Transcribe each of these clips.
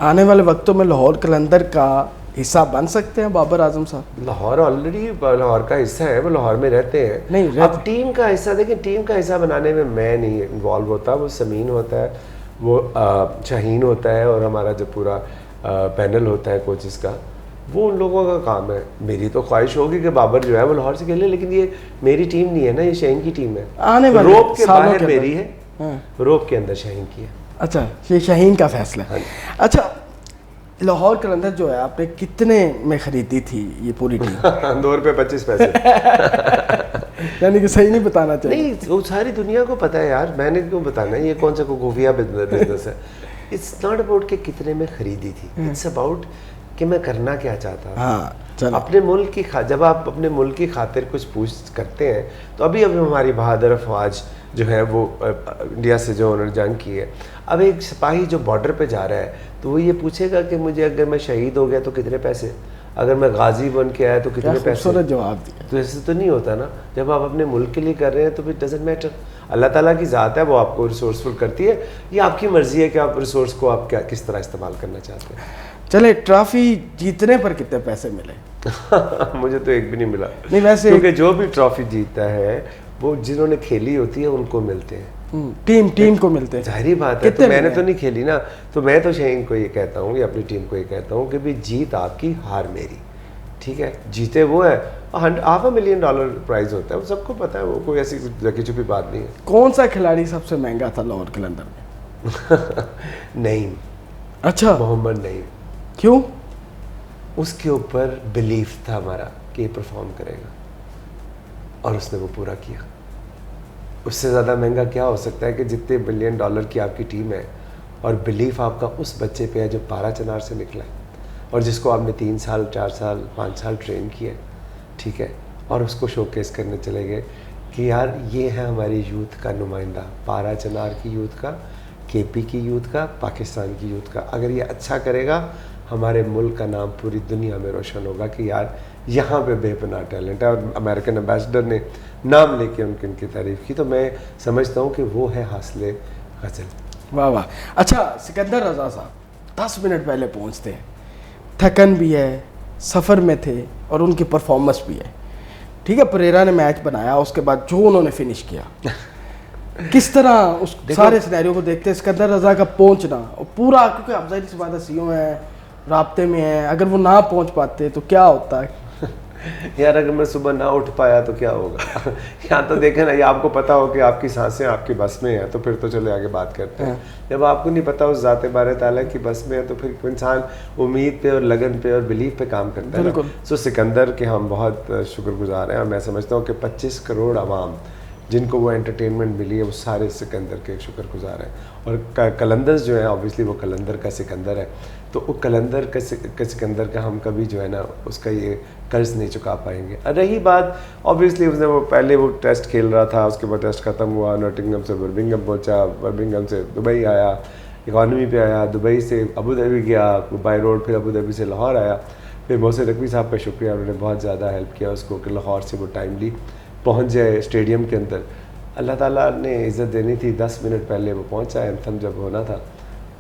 आने वाले वक्तों में लाहौर कलंदर का हिस्सा बन सकते हैं बाबर आजम साहब? लाहौर ऑलरेडी लाहौर का हिस्सा है, वो लाहौर में रहते हैं। नहीं अब टीम का हिस्सा देखिए, टीम का हिस्सा बनाने में मैं नहीं इन्वॉल्व होता, वो समीन होता है, वो शाहीन होता है, और हमारा जो पूरा पैनल होता है कोचेस का, वो उन लोगों का काम है। मेरी तो ख्वाहिश होगी कि बाबर जो है वो लाहौर से खेले, लेकिन ये मेरी टीम नहीं है ना, ये शाहीन की टीम है। आने वाले रोप के सालों बाहर के मेरी है, रोप के अंदर शाहीन की है। अच्छा, ये शाहीन का फैसला है। अच्छा, लाहौर कलंदर जो है आपने कितने में खरीदी थी ये पूरी टीम? 2 रुपये 25 पैसे। यानी कि सही नहीं बताना चाहिए। नहीं, वो सारी दुनिया को पता है यार, मैंने क्यों बताना है, ये कौन सा खुफिया बिजनेस है। इट्स नॉट अबाउट कि कितने में खरीदी थी, इट्स अबाउट कि मैं करना क्या चाहता हूँ। हाँ, चलो। अपने मुल्क की जब आप अपने मुल्क की खातिर कुछ पूछ करते हैं, तो अभी हमारी बहादुर अफवाज जो है वो इंडिया से जो उन्होंने जंग की है, अब एक सिपाही जो बॉर्डर पे जा रहा है तो वो ये पूछेगा कि मुझे अगर मैं शहीद हो गया तो कितने पैसे, अगर मैं गाजी बन के आया तो कितने पैसे। जवाब दिया। तो ऐसे तो नहीं होता ना, जब आप अपने मुल्क के लिए कर रहे हैं तो फिर डजेंट मैटर। अल्लाह ताला की ज़ात है, वो आपको रिसोर्सफुल करती है, ये आपकी मर्जी है कि आप रिसोर्स को आप क्या किस तरह इस्तेमाल करना चाहते हैं। चले, ट्रॉफी जीतने पर कितने पैसे मिले? मुझे तो एक भी नहीं मिला। नहीं, वैसे क्योंकि जो भी ट्रॉफी जीतता है वो जिन्होंने खेली होती है उनको मिलते हैं, टीम को मिलते हैं। जाहिर बात है। तो मैंने तो नहीं खेली ना, तो मैं तो शाहीन को ये कहता हूँ या अपनी टीम को ये कहता हूँ कि भाई जीत आपकी, हार मेरी, ठीक है। जीते वो है, $500,000 प्राइज होता है, वो सबको पता है, वो कोई ऐसी लकी छुपी बात नहीं है। कौन सा खिलाड़ी सबसे महंगा था लाहौर कलंदर में? नईम। अच्छा, मोहम्मद नईम। क्यों? उसके ऊपर बिलीफ था हमारा कि ये परफॉर्म करेगा, और उसने वो पूरा किया। उससे ज़्यादा महंगा क्या हो सकता है कि जितने $1 बिलियन की आपकी टीम है और बिलीफ आपका उस बच्चे पे है जो पारा चनार से निकला है, और जिसको आपने 3 साल 4 साल 5 साल ट्रेन किया, ठीक है, और उसको शोकेस करने चले गए कि यार ये है हमारी यूथ का नुमाइंदा, पारा चनार की यूथ का, KP की यूथ का, पाकिस्तान की यूथ का। अगर ये अच्छा करेगा, हमारे मुल्क का नाम पूरी दुनिया में रोशन होगा कि यार यहाँ पे बेपनाह टैलेंट है। और अमेरिकन एम्बेसडर ने नाम लेके उनकी तारीफ़ की, तो मैं समझता हूँ कि वो है हासिले गज़ल। वाह वाह। अच्छा, सिकंदर रज़ा साहब 10 मिनट पहले पहुँचते हैं, थकन भी है, सफ़र में थे, और उनकी परफॉर्मेंस भी है, ठीक है। परेरा ने मैच बनाया, उसके बाद जो उन्होंने फिनिश किया, किस तरह उस सारे सिनेरियो को देखते हैं सिकंदर रज़ा का पहुँचना, और पूरा, क्योंकि आप ज़ाहिर सी बात है CO है, राब्ते में है, अगर वो ना पहुँच पाते तो क्या होता है? यार अगर मैं सुबह ना उठ पाया तो क्या होगा। यहाँ तो देखें ना, ये आपको पता हो कि आपकी सांसें आपकी बस में है तो फिर तो चले आगे बात करते हैं। जब आपको नहीं पता उस ज़ात बारे ताला की बस में है तो फिर इंसान उम्मीद पे और लगन पे और बिलीफ पे काम करता है। सो सिकंदर के हम बहुत शुक्रगुजार हैं, और मैं समझता हूँ कि 25 करोड़ आवाम जिनको वो एंटरटेनमेंट मिली है वो सारे सिकंदर के शुक्रगुजार हैं। और कलंदर्स जो है ऑब्वियसली वो कलंदर का सिकंदर है, तो वो कलंदर का सिकंदर का हम कभी जो है ना उसका ये कर्ज नहीं चुका पाएंगे। रही बात ऑब्वियसली उसने वो पहले वो टेस्ट खेल रहा था, उसके बाद टेस्ट ख़त्म हुआ, नॉटिंघम से बर्मिंघम पहुंचा, बर्मिंघम से दुबई आया, इकॉनमी पे आया, दुबई से अबू धाबी गया, बाई रोड, फिर अबू धाबी से लाहौर आया। फिर मोहसिन नकवी साहब का शुक्रिया, उन्होंने बहुत ज़्यादा हेल्प किया उसको कि लाहौर से वो टाइमली पहुँच जाए स्टेडियम के अंदर। अल्लाह ताला ने इज़्ज़त देनी थी, 10 मिनट पहले वो पहुँचा, एंथम जब होना था,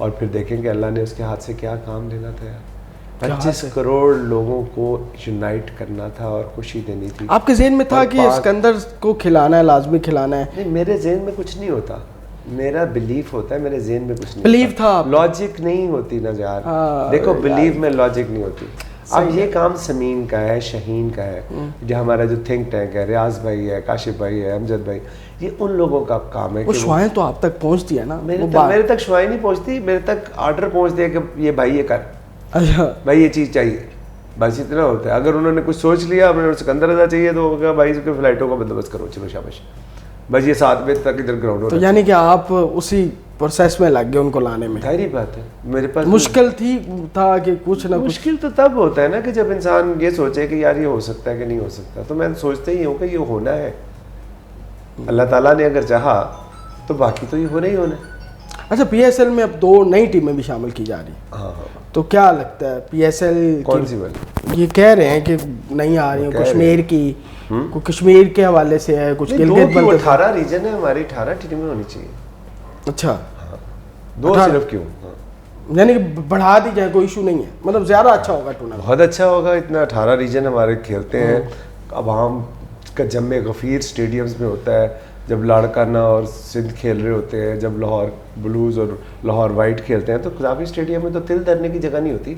और फिर देखेंगे अल्लाह ने उसके हाथ से क्या काम लेना था यार। 25 करोड़ लोगों को यूनाइट करना था और खुशी देनी थी। आपके ज़हन में था कि सिकंदर को खिलाना है, लाजमी खिलाना है? नहीं, मेरे जहन में कुछ नहीं होता, मेरा बिलीफ होता है, मेरे जहन में कुछ नहीं बिलीफ था, लॉजिक नहीं होती ना यार। देखो बिलीव में लॉजिक नहीं होती। अब ये काम समीन का है, शाहीन का है, जो हमारा जो थिंक टैंक है, रियाज भाई है, काशिफ भाई है, अमजद भाई, ये उन लोगों का काम है। वो शुआएं तो आप तक पहुंचती है ना? मेरे तक शुआएं नहीं पहुंचती, मेरे तक ऑर्डर पहुंचते हैं कि ये भाई ये कर, अच्छा भाई ये चीज़ चाहिए, बस इतना होता है। अगर उन्होंने कुछ सोच लिया, अपने सिकंदर रज़ा चाहिए तो होगा भाई उसके फ्लाइटों का बंदोबस्त करो, चलो शाबाश, बस ये 7 बजे तक इधर ग्राउंड हो। तो यानी कि आप उसी प्रोसेस में लग गए उनको लाने में? जाहिर बात है, मेरे पास मुश्किल था कि कुछ ना कुछ। मुश्किल तो तब होता है ना कि जब इंसान ये सोचे कि यार ये हो सकता है कि नहीं हो सकता। तो मैं सोचते ही हूँ कि ये होना है, अल्लाह ताला ने अगर चाहा तो बाकी तो ये होना ही होना है। अच्छा, PSL में अब 2 नई टीमें भी शामिल की जा रही हैं। हाँ, तो क्या लगता है PSL कौन सी वाली? ये कह रहे हैं कि नहीं आ रही है, कश्मीर की, कश्मीर के हवाले से है, कुछ गिलगित 18 रीजन है, हमारी 18 टीमें होनी चाहिए। अच्छा, 2 सिर्फ क्यों? यानी कि बढ़ा दी जाए, कोई इशू नहीं है, मतलब ज़्यादा अच्छा होगा टूर्नामेंट। बहुत अच्छा होगा। इतना 18 रीजन हमारे खेलते हैं। अवाम का जम्मे गफ़ीर स्टेडियम्स में होता है, जब लाड़काना और सिंध खेल रहे होते हैं, जब लाहौर ब्लूज़ और लाहौर वाइट खेलते हैं, तो काफ़ी स्टेडियम में तो तिल धरने की जगह नहीं होती।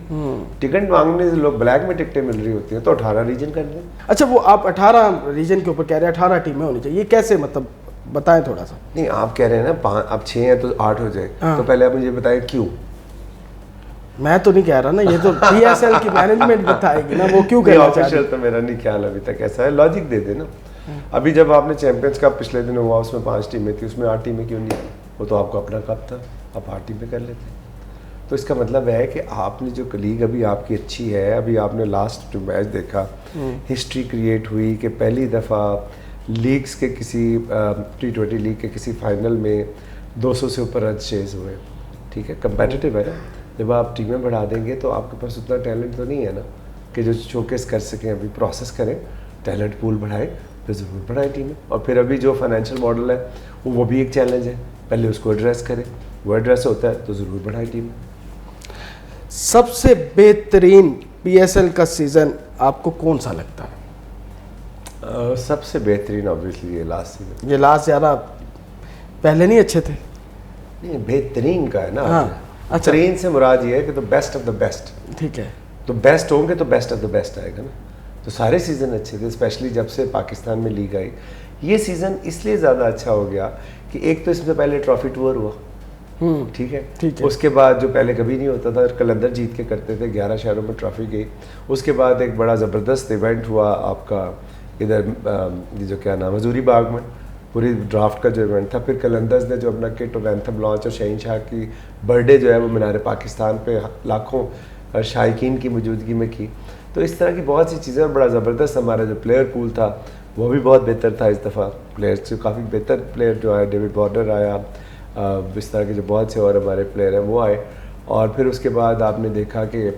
टिकट मांगने से लोग ब्लैक में टिकटें मिल रही होती हैं, तो 18 रीजन कर दें। अच्छा, वो आप 18 रीजन के ऊपर कह रहे हैं 18 टीमें होनी चाहिए, ये कैसे, मतलब बताएं थोड़ा सा। नहीं, आप कह रहे हैं ना अब 6 हैं तो 8 हो जाए, हाँ। तो पहले आप मुझे बताएं क्यों। मैं तो नहीं कह रहा ना, ये तो PSL की मैनेजमेंट बताएगी ना, वो क्यों कहना चाह रही ऑफिशियल तो मेरा नहीं ख्याल अभी तक ऐसा है। लॉजिक दे देना। अभी जब आपने चैंपियंस कप पिछले दिन हुआ, उसमें 5 टीमें थी, उसमें 8 टीमें क्यों नहीं थी? वो तो आपको अपना कप था, आप 8 टीमें कर लेते। तो इसका मतलब है कि आपने जो लीग अभी आपकी अच्छी है, अभी आपने लास्ट जो मैच देखा, हिस्ट्री क्रिएट हुई कि पहली दफ़ा लीग्स के किसी T20 लीग के किसी फाइनल में 200 से ऊपर रन चेज हुए। ठीक है, कंपेटिटिव है ना। जब आप टीमें बढ़ा देंगे तो आपके पास उतना टैलेंट तो नहीं है ना कि जो शोकेस कर सकें। अभी प्रोसेस करें, टैलेंट पूल बढ़ाएं, फिर ज़रूर बढ़ाएं टीमें। और फिर अभी जो फाइनेंशियल मॉडल है वो भी एक चैलेंज है, पहले उसको एड्रेस करें। वो एड्रेस होता है तो ज़रूर बढ़ाएं टीमें। सबसे बेहतरीन PSL का सीज़न आपको कौन सा लगता है? सबसे बेहतरीन ऑब्वियसली ये लास्ट सीजन। ये लास्ट ज़्यादा, पहले नहीं अच्छे थे? नहीं, बेहतरीन का है ना। हाँ, अच्छा। बेहतरीन से मुराद ये है कि तो बेस्ट ऑफ द बेस्ट। ठीक है, तो बेस्ट होंगे तो बेस्ट ऑफ द बेस्ट आएगा ना। तो सारे सीज़न अच्छे थे, स्पेशली जब से पाकिस्तान में लीग आई। ये सीज़न इसलिए ज़्यादा अच्छा हो गया कि एक तो इससे पहले ट्रॉफी टूर हुआ, ठीक है। उसके बाद जो पहले कभी नहीं होता था, कलंदर जीत के करते थे, 11 शहरों में ट्रॉफी गई। उसके बाद एक बड़ा ज़बरदस्त इवेंट हुआ आपका इधर, ये जो क्या नाम, हजूरी बाग में, पूरी ड्राफ्ट का जो इवेंट था। फिर कलंदर्स ने जो अपना किट और एंथम लॉन्च और शहनशाह की बर्थडे जो है वो मीनार पाकिस्तान पे लाखों शायकीन की मौजूदगी में की। तो इस तरह की बहुत सी चीज़ें, और बड़ा ज़बरदस्त हमारा जो प्लेयर पूल था वो भी बहुत बेहतर था। इस दफ़ा प्लेयर्स से काफ़ी बेहतर प्लेयर जो आए, डेविड वार्नर आया, इस तरह के जो बहुत से और हमारे प्लेयर हैं वो आए। और फिर उसके बाद आपने देखा कि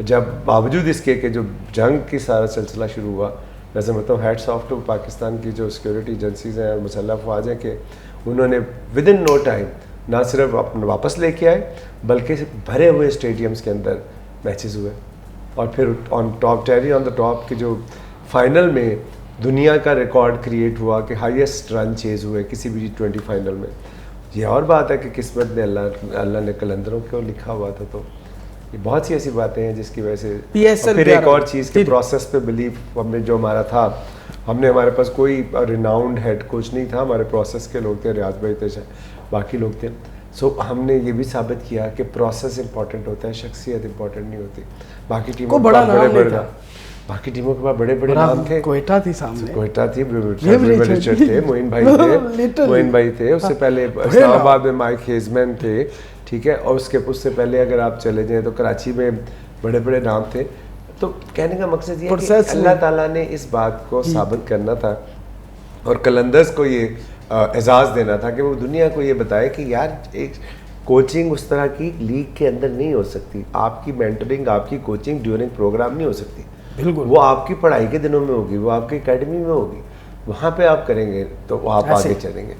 जब बावजूद इसके कि जो जंग की सारा सिलसिला शुरू हुआ, वैसे मतलब हैट्स ऑफ टू पाकिस्तान की जो सिक्योरिटी एजेंसीज हैं और मुसल्लह अफवाज हैं कि उन्होंने विद इन नो टाइम ना सिर्फ अपने वापस लेके आए, बल्कि भरे हुए स्टेडियम्स के अंदर मैचेस हुए। और फिर on top, Terry on the top के जो फाइनल में दुनिया का रिकॉर्ड क्रिएट हुआ कि हाईएस्ट रन चेज हुए किसी भी T20 फाइनल में। ये और बात है कि किस्मत ने अल्लाह ने कलंदरों को लिखा हुआ था। तो ये बहुत सी ऐसी बातें हैं जिसकी वजह से PSL फिर एक और चीज़ के प्रोसेस पे बिलीव हमने, जो हमारा था, हमने, हमारे पास कोई रिनाउंड हेड कोच नहीं था, हमारे प्रोसेस के लोग थे, रियाज भाई थे, बाकी लोग थे। सो हमने ये भी साबित किया कि प्रोसेस इंपॉर्टेंट होता है, शख्सियत इंपॉर्टेंट नहीं होती। बाकी टीमों को बड़ा नाम नहीं था, बाकी टीमों के पास बड़े बड़े नाम थे। कोयटा थी सामने, कोयटा थी, रिचर्ड थे, मोइन भाई थे, उससे पहले इस्लामाबाद में माइक हेजमैन थे, ठीक है। और उससे पहले अगर आप चले जाएं तो कराची में बड़े बड़े नाम थे। तो कहने का मकसद ये है कि अल्लाह ताला ने इस बात को साबित करना था और कलंदर्स को ये एजाज़ देना था कि वो दुनिया को ये बताए कि यार एक कोचिंग उस तरह की लीग के अंदर नहीं हो सकती। आपकी मेंटरिंग, आपकी कोचिंग ड्यूरिंग प्रोग्राम नहीं हो सकती। बिल्कुल, वो आपकी पढ़ाई के दिनों में होगी, वो आपकी एकेडमी में होगी, वहाँ पे आप करेंगे तो आप आगे चलेंगे।